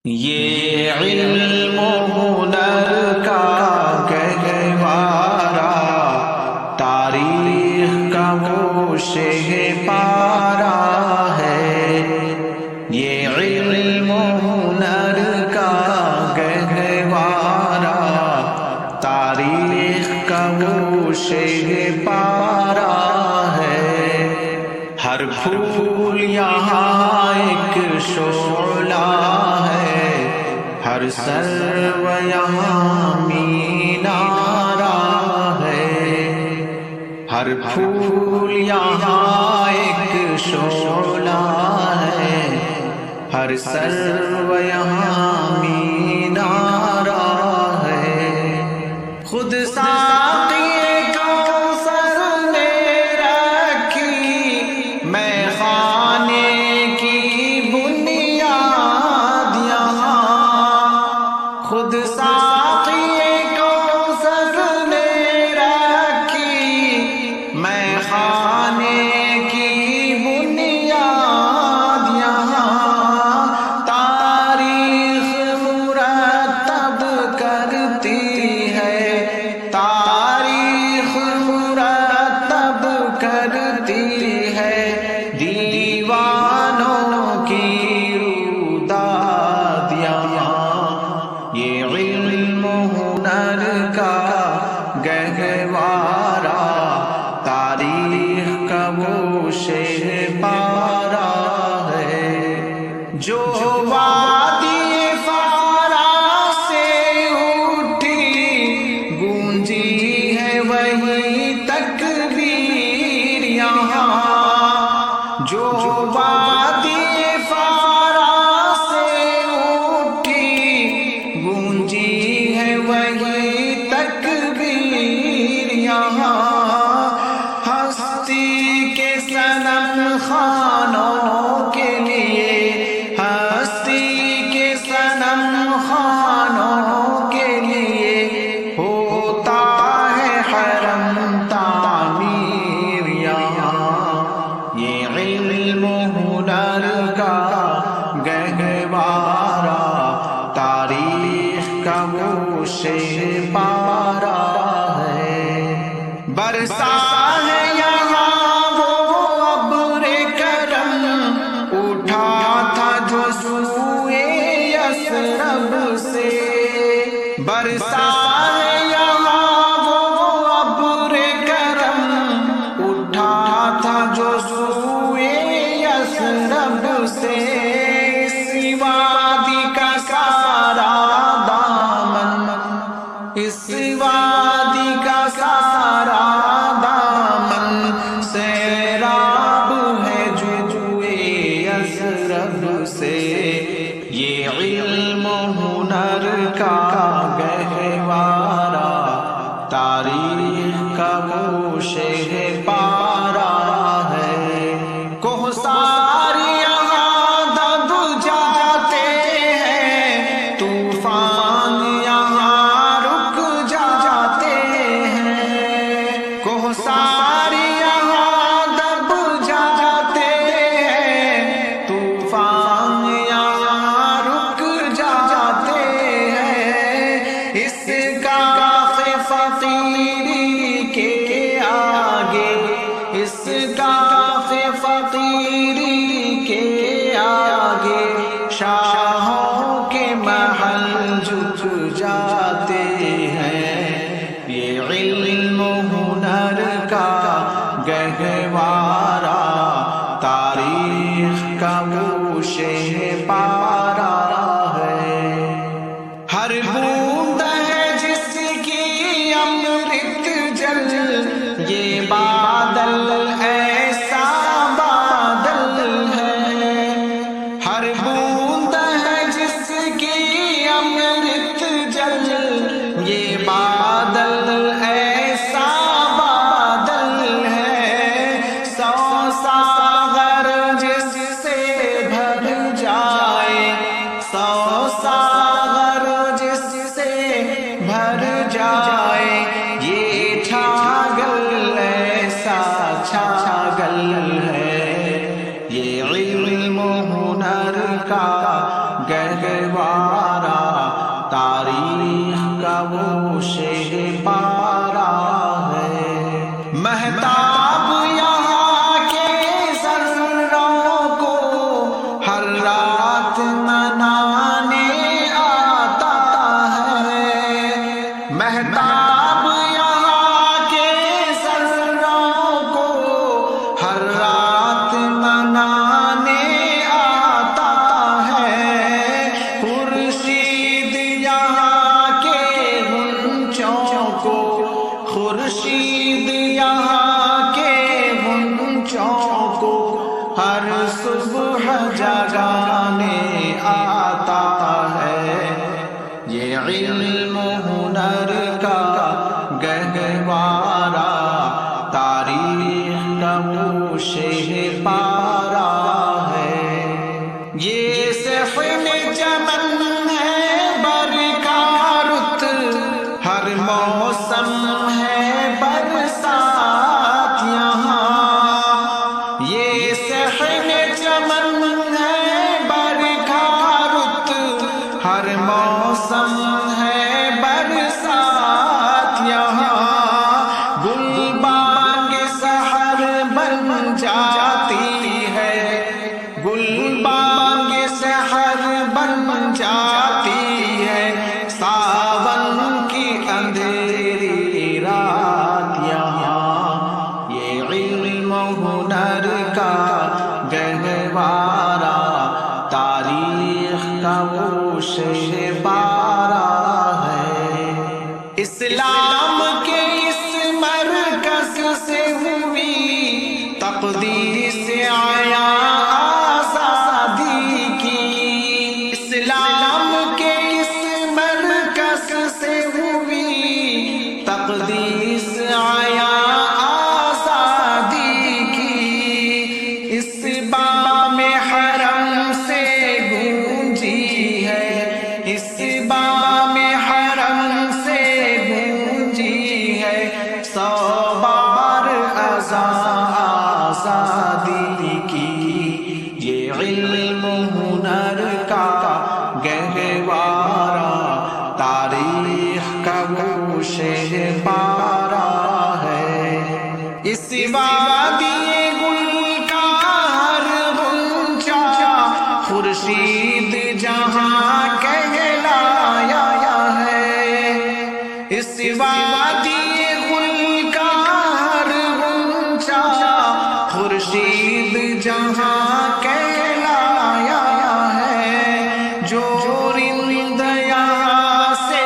یہ علم و ہنر کا گہوارہ، تاریخ کا وہ شہ پارہ ہے۔ یہ علم و ہنر کا گہوارہ، تاریخ کا وہ شہ پارہ ہے۔ ہر پھول یہاں ایک شعلہ ہے، ہر سرو یہاں مینارہ ہے۔ ہر پھول یہاں ایک شعلہ ہے، ہر سرو یہاں مینارہ ہے۔ خود ساقی کوثر نے رکھی میں خانے کی بنیاد یہاں۔ خود ساقی کوثر نے رکھی میں خانے کی بنیاد یہاں۔ تاریخ مرتب کرتی ہے، تاریخ مرتب کرتی ہے دیوانوں کی روداد یہاں۔ یہ علم و ہنر کا گہوارہ، تاریخ کا وہ شہ پارہ ہے۔ جو وادی فارا سے اٹھی گونجی ہے وہی تکبیر یہاں۔ جو وادی فارا سے اٹھی گونجی ہے وہی تکبیر یہاں۔ ہستی کے صنم خانوں کے لیے، ہستی کے صنم خانوں کے لیے ہوتا ہے حرم تعمیر یہاں۔ یہ علم و ہنر کا گہوارہ، تاریخ کا وہ شہ پارہ ہے۔ برسا ہے یہاں وہ ابر کرم، اٹھا تھا جو سوئے یثرب سے۔ برسا ہے یہاں وہ ابر کرم، اٹھا تھا جو سوئے یثرب سے۔ اس وادی کا سارا دامن، اس وادی کا سارا دامن سیراب ہے جوئے یثرب سے۔ یہ علم و ہنر کا گہوارہ، تاریخ کا وہ شہ پارہ ہے۔ کوہسار یہاں دب جاتے ہیں، طوفان یہاں رک جاتے ہیں۔ کوہسار یہاں دب جاتے ہیں، طوفان یہاں رک جاتے ہیں۔ اس گاہ فقیری کے آگے، اس گاہ فقیری کے آگے شاہوں کے محل جھک جاتے ہیں۔ یہ علم و ہنر کا گہوارہ، تاریخ کا وہ شہ پارہ ہے۔ ہر بوند ہے جس کی امرت جل، یہ بادل ایسا بادل ہے۔ ہر بوند ہے جس کی امرت جل، یہ بادل ایسا بادل ہے۔ سو ساغر جس سے بھر جائے، سو ساغر جس سے بھر جائے، یہ چھاگل ایسا چھاگل ہے۔ یہ علم و ہنر کا گہوارہ، گوشے پارا ہے، مہتاب یہاں کے ذروں کو ہر رات منانے آتا ہے، مہتاب یہاں کے ذروں کو ہر رات منانے آتا ہے، خورشید یہاں کے غنچوں کو، خورشید یہاں کے غنچوں کو ہر صبح جگانے آتا ہے، یہ علم ہنر کا گہوارہ تاریخ کا وہ شہ پارا ہے، یہ صحن چمن ہے برکارت، ہر موسم ہے برسات یہاں، یہ صحن چمن ہے برکارت، ہر موسم ہے برسات یہاں، گل بانگ سحر بن جاتی ہے، گل بانگ سحر بن جاتی ہے، ساون کی اندھیری رات یہاں، یہ علم ہنر کا گہوارہ تاریخ کا وہ شہ پارا ہے، اسلام کے اس مرکز سے ہوئی تقدیس آیا آزادی کی، اسلام کے اس مرکز سے ہوئی تقدیس آیا آزادی کی، اس بام حرم سے گونجی ہے، اس بام حرم سے گونجی ہے، 100 بار اذان آزادی کی، یہ علم ہنر کا گہوارہ تاریخ کا وہ شہ پارا ہے، اس وادی گل کا ہر غنچہ خورشید جہاں کہلایا ہے، اس وادی گل کا ہر غنچہ خورشید جہاں کہلایا ہے، جو رند یہاں سے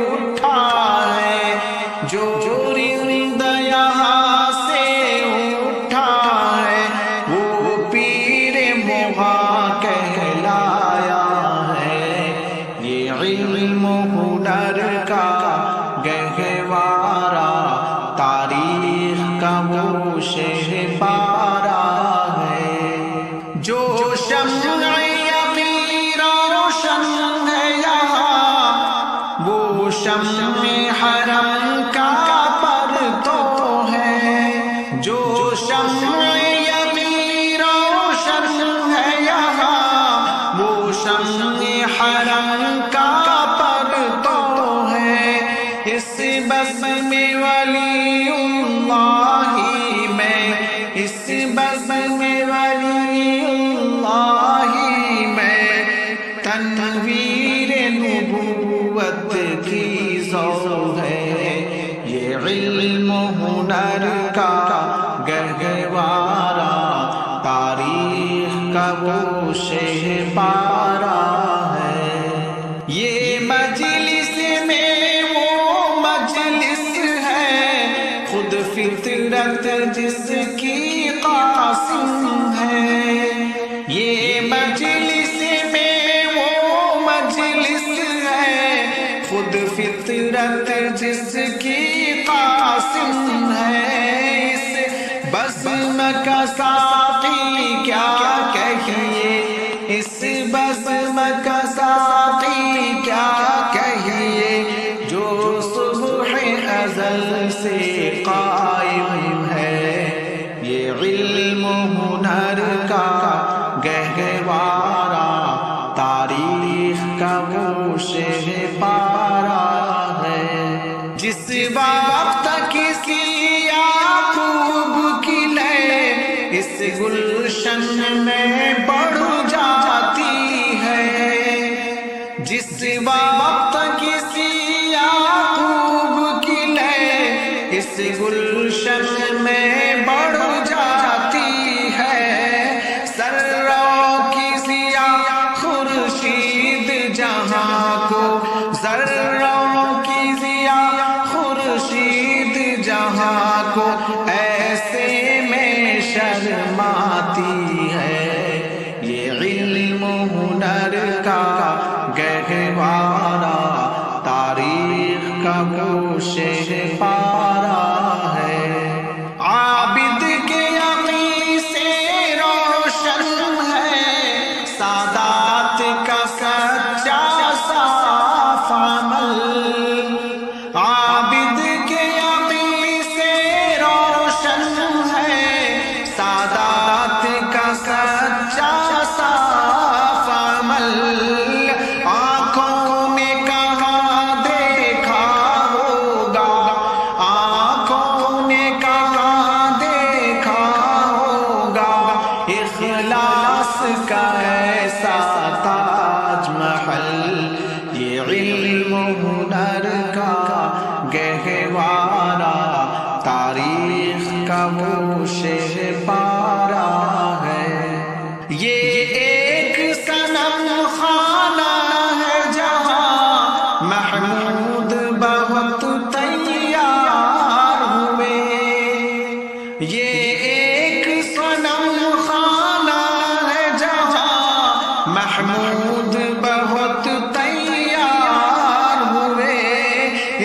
اٹھا ہے، جو رند یہاں سے اٹھا ہے، وہ پیر مغاں کہلایا ہے، یہ علم ہنر کا گہوارہ تاریخ کا وہ شہ پارا ہے، جو شمع یقین روشن ہے یہاں، وہ شمع حرم کا پرتو ہے، جو شمع یقین روشن ہے یہاں، وہ شمع حرم کا پرتو ہے، اس بزم میں ولی اللہ میں، اس بزم میں ولی اللہ میں تنویر نبوت کی ضوء ہے، یہ علم ہنر کا گہوارہ تاریخ کا وہ شہ پارا ہے، یہ مجلس میں وہ مجلس ہے، خود فطرت جس کی قاسم ہے، یہ مجلس میں وہ مجلس ہے، خود فطرت جس کی قاسم ہے، اس بزم کا ساقی کیا کہیے، اس بزم کا ساقی کیا کہیے، جو صبح ازل سے قائم ہے، یہ علم ہنر کا گہوارہ تاریخ کا وہ شہ پارا ہے۔ ذروں کی ضیا خورشید جہاں کو ایسے میں شرماتی ہے، یہ علم ہنر کا گہوارہ تاریخ کا گوشہ پارا ہے۔ عابد کے یقین سے روشن ہے سادات کا سچا صاف عمل، عابد کے یقین سے روشن ہے سادات کا سچا صاف عمل، آنکھوں نے کہاں دیکھا ہوگا، آنکھوں نے کہاں دیکھا ہوگا اخلاص کا ایسا تاج محل، یہ علم ہنر کا گہوارہ تاریخ کا گوشہ پارا ہے۔ یہ ایک صنم خانہ ہے جہاں محمود بہت تیار ہوئے، یہ ایک صنم خانہ ہے جہاں محمود بہت تیار ہوئے،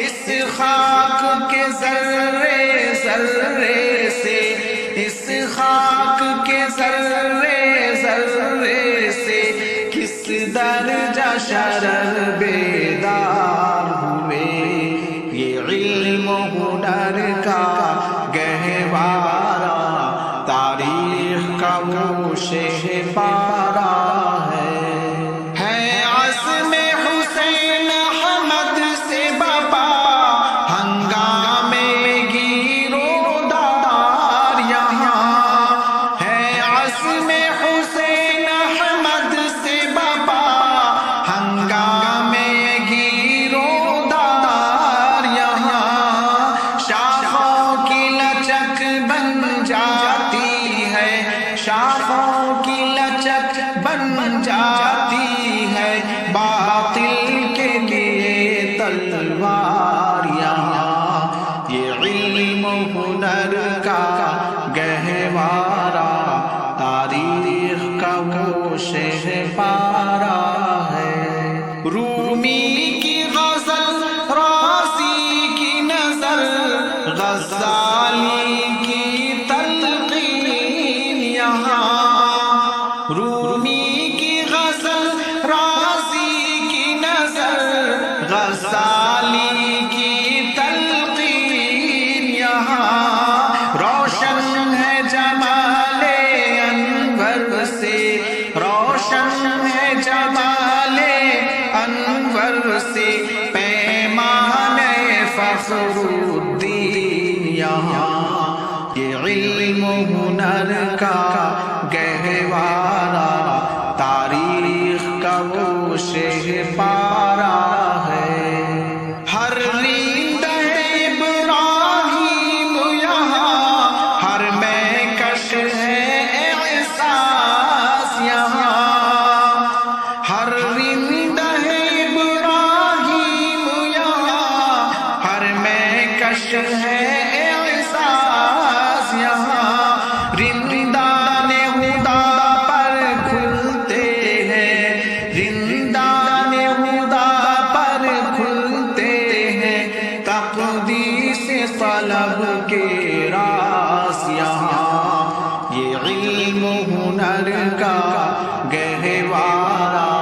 اس خاک کے ذرے ذرے سے، اس خاک کے ذرے ذرے سے کس درجہ شرر بیدار ہوئے، یہ علم ہنر کا گہوارہ تاریخ کا گوشہ پارا ہے۔ عزم حسین احمد سے بپا ہنگامے گیرودار یہاں، ہے عزم حسین احمد سے بپا ہنگامے گیرودار یہاں، شاخوں کی لچک بن جاتی ہے، شاخوں کی لچک بن جاتی ہے باطل کے لیے تلوار یہاں، یہ علم ہنر کا گہوارہ تاریخ کا گوشہ پارا ہے۔ رومی کی غزل، رازی کی نظر، غزالی کی تلقین یہاں، رومی کی غزل، رازی کی نظر، غزالی کی تلقین یہاں، روشن ہے جمال انور سے، روشن ہے جمال انور سے پیمان فخر الدین یہاں، یہ علم ہنر کا گہوارہ تاریخ کا گوشہ پارا ہے۔ ہر رندہ ابراہیم یہاں، ہر مہکش ہے احساس یہاں، ہر رندہ ابراہیم یہاں، ہر مہکش ہے احساس یہاں، رندان خدا پر کھلتے ہیں، رندان خدا پر کھلتے ہیں تقدیس طلب کے راز یہاں، یہ علم ہنر کا گہوارہ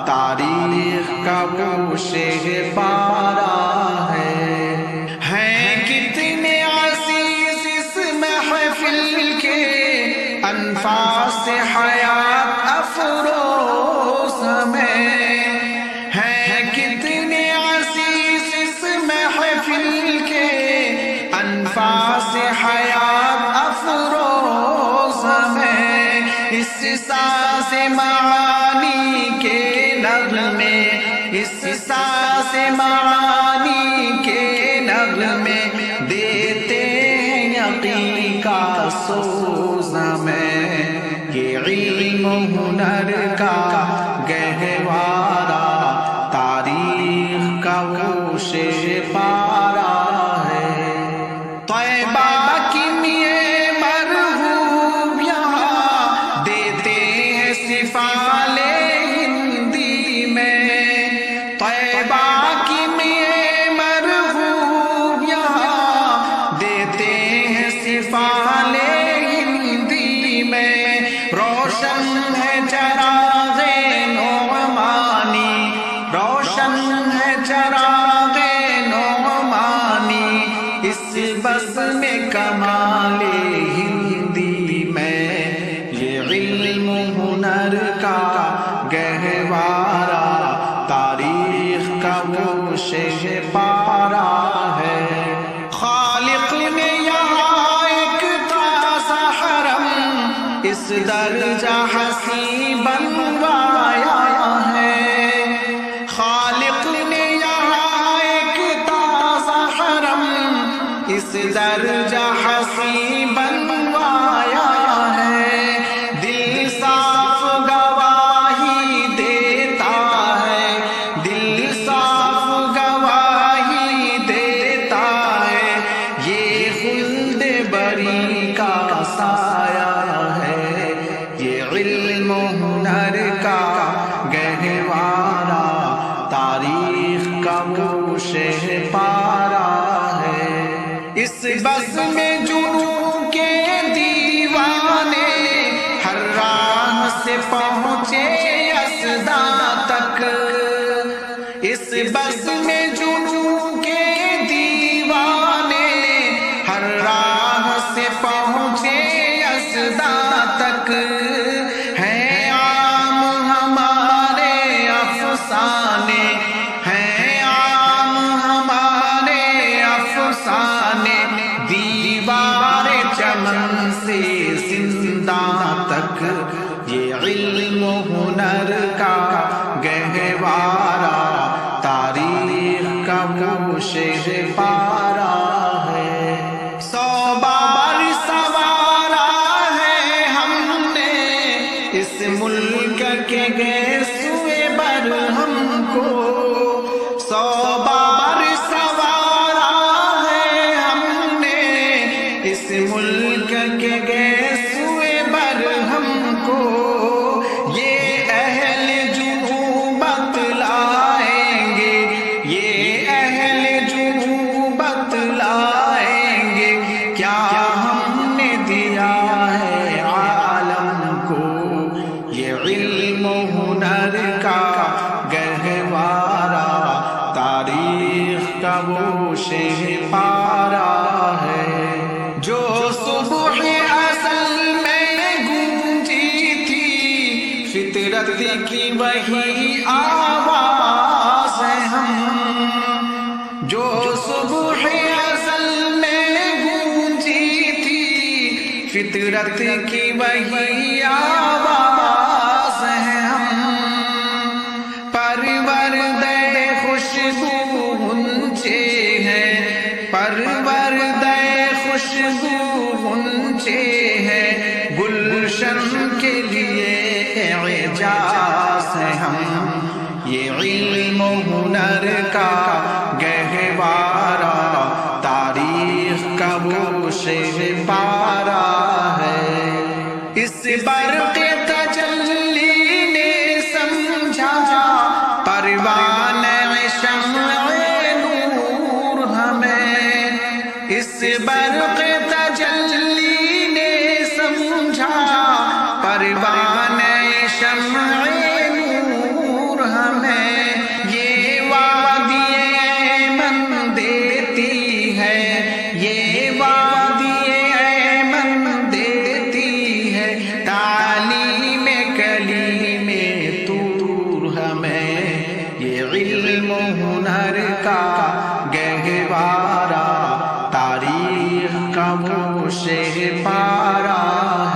تاریخ کا گوشہ پارا ہے۔ ہیں کتنے عزیز اس محفل کے انفاس حیات افروز میں، ہیں کتنے عزیز اس محفل کے انفاس حیات افروز میں، اس ساز معانی کے نغمے، اس ساز معانی کے نغمے دیتے ہیں یقین کا سوز میں، یہ علم ہنر کا گہوارہ تاریخ گہوارہ، تاریخ کا وہ شہ پارہ ہے۔ خالق نے یہاں ایک تازہ حرم اس درجہ حسین بنوایا ہے۔ خالق نے یہاں ایک تازہ حرم اس درجہ حسین بنوایا ہے۔ دل صاف گواہی دیتا ہے، دل صاف گواہی دیتا ہے، یہ خلد بری کا سایہ ہے، یہ علم و ہنر کا گہوارہ، تاریخ کا وہ شہ پارہ ہے۔ اس بس میں جنوں کے دیوانے ہر راہ سے پہنچے اسدا تک، اس بس میں جنوں کے دیوانے ہر راہ سے پہنچے اسدا تک، ہیں عام ہمارے افسانے، ہیں عام ہمارے افسانے، دیوار چمن سے زندہ تک، یہ علم و ہنر کا گہوارہ، تاریخ کا وہ شہ پارہ ہے۔ 100 بار سوارا ہے ہم نے اس ملک کے گیسوئے برہم کو، 100 بار سوارا ہے ہم نے اس ملک کے گیسوئے برہم کو، یہ اہل جنوں بتلائیں گے، یہ اہل جنوں بتلائیں گے، کیا ہم نے دیا ہے عالم کو، یہ علم و ہنر کا گہوارہ، تاریخ کا وہ شہ پارہ ہے۔ جو صبح ازل میں گونجی تھی فطرت کی وہی آواز ہے ہم، جو صبح ازل میں گونجی تھی فطرت کی وہی آواز ہے ہم، پروردہ خوشبو غنچے ہیں، پروردہ خوشبو غنچے ہیں، گلشن کے لیے اعجاز ہے ہم، یہ علم و ہنر کا گہوارہ، تاریخ کا وہ شہ پارہ ہے۔ اس برق تجلی نے سمجھا پروانہ شمع نور ہمیں، اس برق تجلی نے سمجھا پروانہ شمع نور ہمیں، یہ وادی ایمن دیتی ہے، یہ وادی ایمن دیتی ہے، تعلیم کلیم طور ہمیں، یہ علم و ہنر کا گہوارہ، تاریخ کا وہ شہ پارہ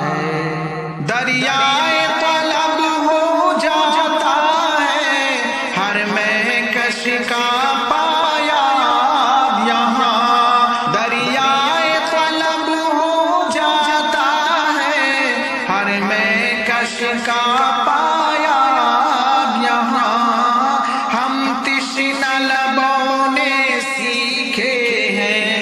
ہے۔ دریائے طلب ہو جاتا ہے ہر مہکش کا پایاب یہاں، دریائے طلب ہو جاتا ہے ہر مہکش کا پایاب یہاں، ہم تشنہ لبوں نے سیکھے ہیں،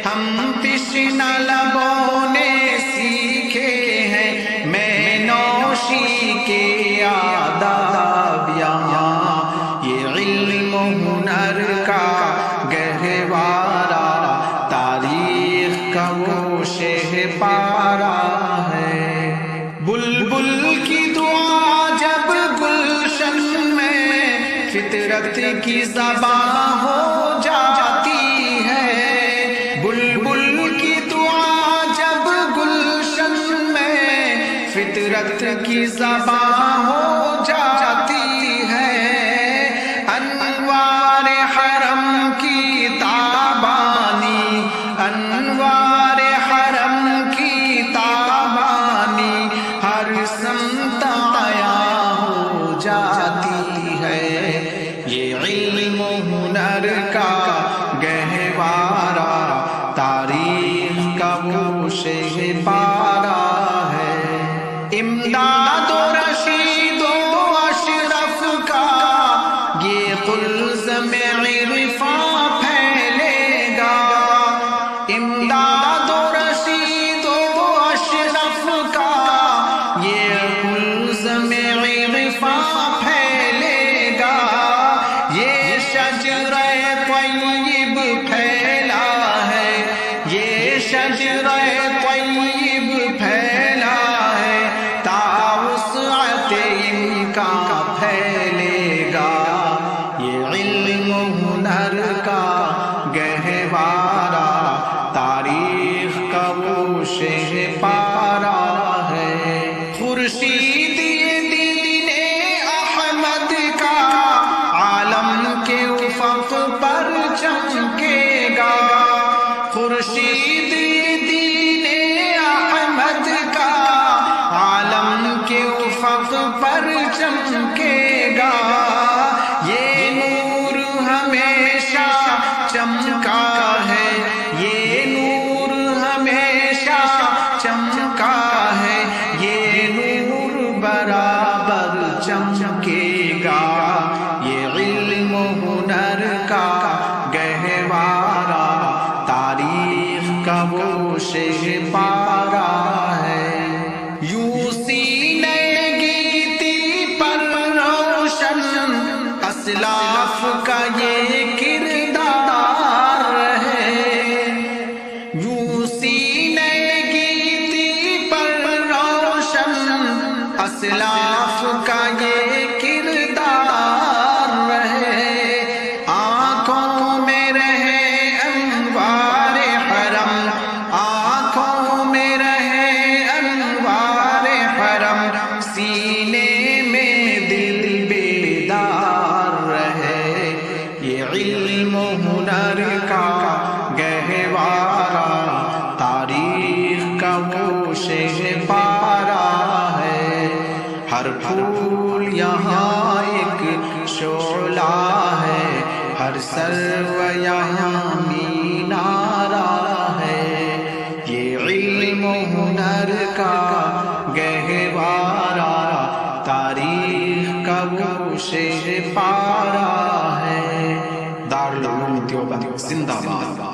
ہم تشنہ لبوں نے سیکھے ہیں، میں نوشی کے آداب یہاں، یہ علم و ہنر کا گہوارہ، تاریخ کا وہ شہ پارہ ہے۔ بلبل کی دعا جب گلشن میں فطرت کی زبان ہو جاتی ہے، بلبل کی دعا جب گلشن میں فطرت کی زبان ہو جاتی خلز میں عرفاں پھیلے گا، امداد و رشید و اشرف کا یہ خلز میں عرفاں پھیلے گا، یہ شجرہ طیب پھیلا ہے، یہ شجرہ طیب پھیلا ہے، تا وسعت ان کا پھیلے گا، یہ علم و ہنر کا گہوارہ تاریخ کا وہ شہ پارا ہے۔ خورشید دین احمد کا عالم کے افق پر چمکے گا، خورشید دین احمد کا عالم کے افق پر چمکے گا، یہ نور ہمیشہ چمکا ہے، یہ نور ہمیشہ چمکا ہے، یہ نور برابر چمکے گا، یہ علم و ہنر کا گہوارہ تاریخ کا وہ شہ پارا ہے۔ یوں سینے گیتی پر روشن اسلاف کا یہ کردار ہے، یوں سینے گیتی پر روشن اسلاف کا یہ کردار ہے، آنکھوں میں رہے انوار حرم، آنکھوں میں رہے انوار حرم، سینے میں دل بیدار رہے، یہ علم و ہنر کا گہوارہ تاریخ کا وہ شہ پارا ہے۔ ہر پھول یہاں ایک شعلہ ہے، ہر سرو یہاں مینارہ ہے، یہ علم و ہنر کا گہوارہ تاریخ کا وہ شہ پارا ہے۔ دارالعلوم دیوبند زندہ باد۔